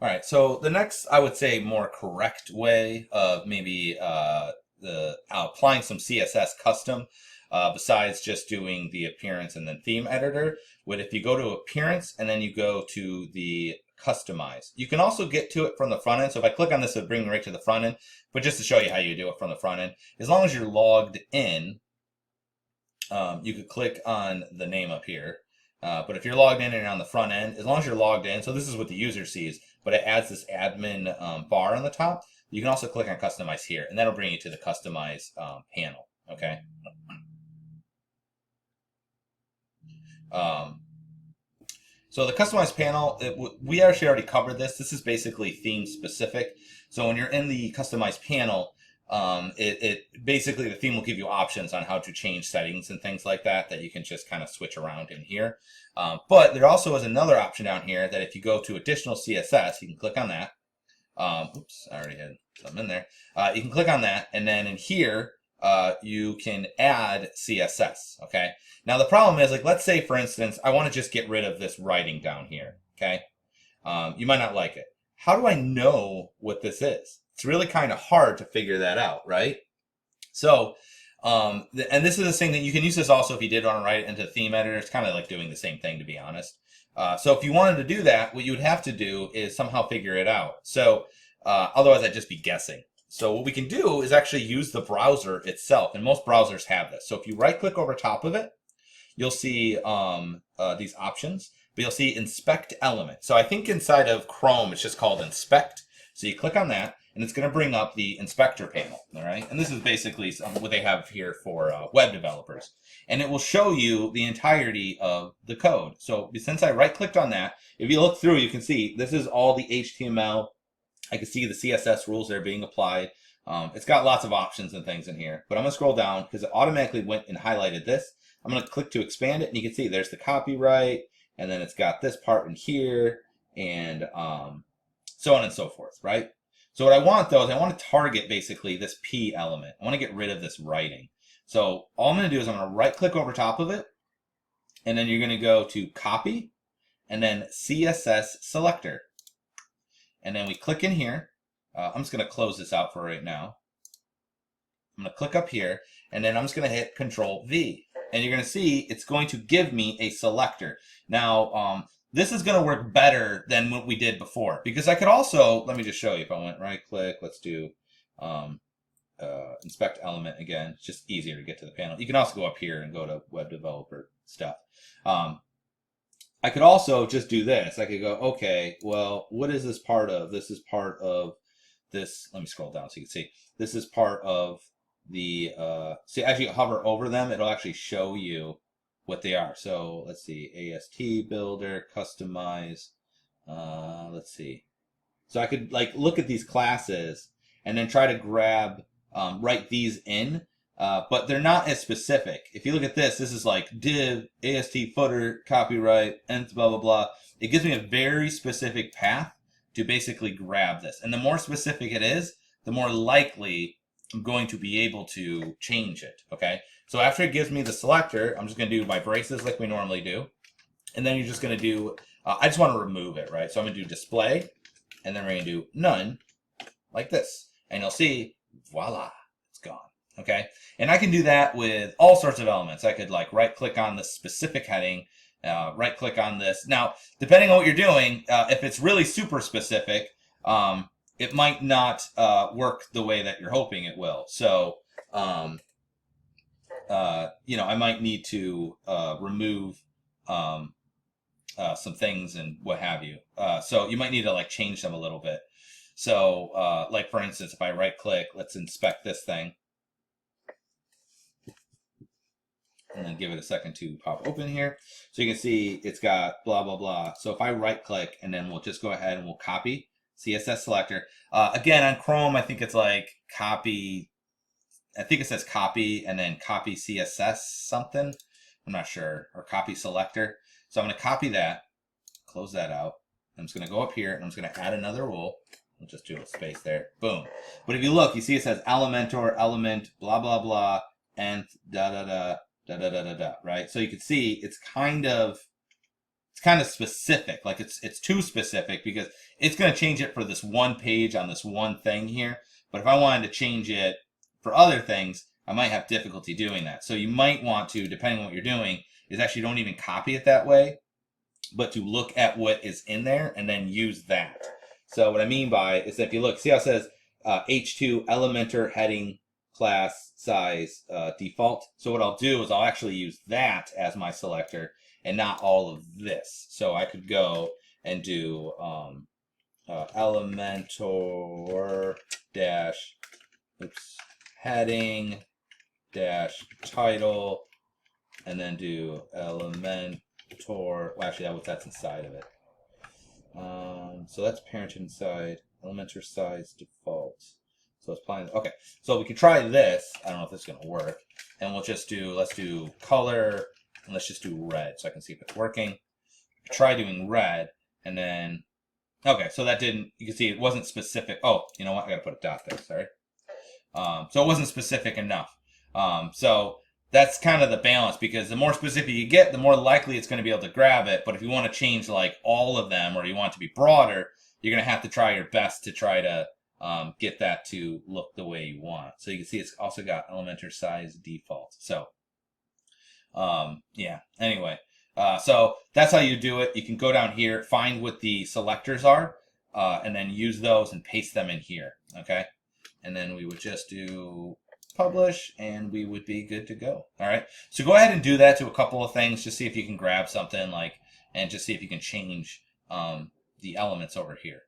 All right, so the next, I would say, more correct way of maybe applying some CSS custom, besides just doing the appearance and then theme editor, would if you go to appearance and then you go to the customize. You can also get to it from the front end. So if I click on this, it'll bring me right to the front end. But just to show you how you do it from the front end, as long as you're logged in, you could click on the name up here. But if you're logged in and on the front end, as long as you're logged in, so this is what the user sees, but it adds this admin bar on the top. You can also click on customize here, and that'll bring you to the customize panel. Okay. So the customize panel, we actually already covered this. This is basically theme specific. So when you're in the customize panel, it basically the theme will give you options on how to change settings and things like that you can just kind of switch around in here. But there also is another option down here that if you go to additional CSS, you can click on that. Oops, I already had something in there. You can click on that, and then in here, you can add CSS, okay? Now the problem is, like, let's say, for instance, I want to just get rid of this writing down here, okay? You might not like it. How do I know what this is? It's really kind of hard to figure that out, right? So, and this is the same thing. You can use this also if you did want to write it into the theme editor. It's kind of like doing the same thing, to be honest. So if you wanted to do that, what you would have to do is somehow figure it out. So otherwise, I'd just be guessing. So what we can do is actually use the browser itself, and most browsers have this. So if you right-click over top of it, you'll see these options, but you'll see inspect element. So I think inside of Chrome, it's just called inspect. So you click on that, and it's going to bring up the inspector panel, all right? And this is basically what they have here for web developers. And it will show you the entirety of the code. So since I right-clicked on that, if you look through, you can see this is all the HTML. I can see the CSS rules that are being applied. It's got lots of options and things in here. But I'm going to scroll down because it automatically went and highlighted this. I'm going to click to expand it, and you can see there's the copyright, and then it's got this part in here, and so on and so forth, right? So what I want, though, is I want to target basically this P element. I want to get rid of this writing. So all I'm going to do is I'm going to right-click over top of it, and then you're going to go to Copy, and then CSS Selector. And then we click in here. I'm just going to close this out for right now. I'm going to click up here, and then I'm just going to hit Control V. And you're going to see it's going to give me a selector. Now, this is going to work better than what we did before, because I could also, let me just show you. If I went right click, let's do inspect element again. It's just easier to get to the panel. You can also go up here and go to web developer stuff. I could also just do this. I could go, okay, well, what is this part of? This is part of this. Let me scroll down so you can see. This is part of the, see, as you hover over them, it'll actually show you what they are. So let's see, AST builder, customize, let's see. So I could like look at these classes and then try to grab, write these in, but they're not as specific. If you look at this, this is like div, AST footer, copyright, and blah, blah, blah. It gives me a very specific path to basically grab this. And the more specific it is, the more likely I'm going to be able to change it, okay? So after it gives me the selector, I'm just going to do my braces like we normally do. And then you're just going to do, I just want to remove it, right? So I'm going to do display, and then we're going to do none, like this. And you'll see, voila, it's gone, okay? And I can do that with all sorts of elements. I could like right-click on the specific heading, right-click on this. Now, depending on what you're doing, if it's really super specific, it might not work the way that you're hoping it will. So, you know, I might need to remove some things and what have you. So you might need to like change them a little bit. So, like for instance, if I right-click, let's inspect this thing. And then give it a second to pop open here. So you can see it's got blah, blah, blah. So if I right-click, and then we'll just go ahead and we'll copy CSS selector. Again, on Chrome, I think it's like copy. I think it says copy and then copy CSS something. I'm not sure. Or copy selector. So I'm going to copy that, close that out. I'm just going to go up here and I'm just going to add another rule. We'll just do a space there. Boom. But if you look, you see it says Elementor, element, blah, blah, blah, and da, da, da, da, da, da, da, da, right? So you can see it's kind of it's kind of specific. Like it's too specific because it's going to change it for this one page on this one thing here. But if I wanted to change it for other things, I might have difficulty doing that. So you might want to, depending on what you're doing, is actually don't even copy it that way, but to look at what is in there and then use that. So what I mean by is that if you look, see how it says H2 Elementor heading class size default. So what I'll do is I'll actually use that as my selector and not all of this. So I could go and do Elementor dash heading dash title, and then do Elementor. Well, actually, that's inside of it. So that's parent inside Elementor size default. So it's applying. Okay, so we can try this. I don't know if this is going to work, and we'll just do. Let's do color, and let's just do red, so I can see if it's working. Try doing red, and then. Okay, so that didn't. You can see it wasn't specific. Oh, you know what? I got to put a dot there. Sorry. So it wasn't specific enough. So that's kind of the balance, because the more specific you get, the more likely it's going to be able to grab it. But if you want to change like all of them, or you want it to be broader, you're going to have to try your best to try to get that to look the way you want. So you can see it's also got Elementor size default. So yeah, anyway, so that's how you do it. You can go down here, find what the selectors are, and then use those and paste them in here. Okay. And then we would just do publish, and we would be good to go. All right. So go ahead and do that to a couple of things. Just see if you can grab something and just see if you can change the elements over here.